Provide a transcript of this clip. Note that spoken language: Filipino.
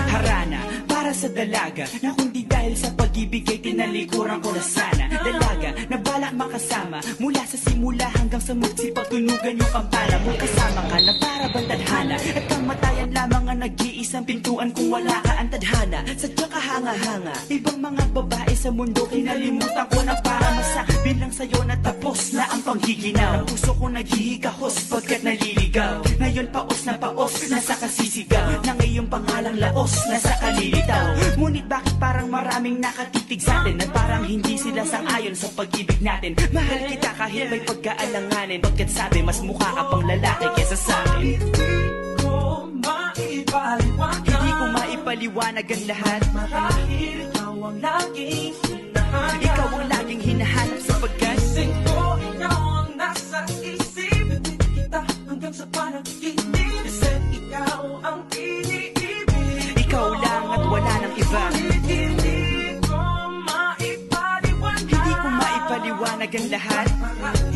Harana para sa dalaga na kundi dahil sa pag-ibig ay tinalikuran ko na sana. Dalaga na balak makasama mula sa simula hanggang sa magsipagtunugan yung kampala mo. Kasama ka na para bang tadhana at kamatayan lamang ang nag-iisang pintuan kung wala ka ang tadhana. Sadyang kahanga-hanga ibang mga babae sa mundo kinalimutan ko na para masabi lang sa'yo na tapos na ang panghiginaw. Ang puso ko naghihigahos pagkat naliligaw. Ngayon paos na paos nasa kasisigaw ng iyong pangalang laos nasa kalilitaw. Ngunit bakit parang maraming nakatitig sa atin at parang hindi sila sang-ayon sa pag-ibig natin. Mahal kita kahit may pagkaalanganin, pagkat sabi mas mukha ka pang lalaki kesa sa akin. Hindi ko maipaliwanag ang lahat. Marahil ikaw ang laging hinahanap. Ikaw ang laging hinahanap sapagkat Gising ko, ikaw ang nasa isip. Pipili kita hanggang sa panaginip. Kasi ikaw ang iniibig. ikaw lang at wala nang iba. Hindi ko maipaliwanag. Hindi ko maipaliwanag ang lahat. Marahil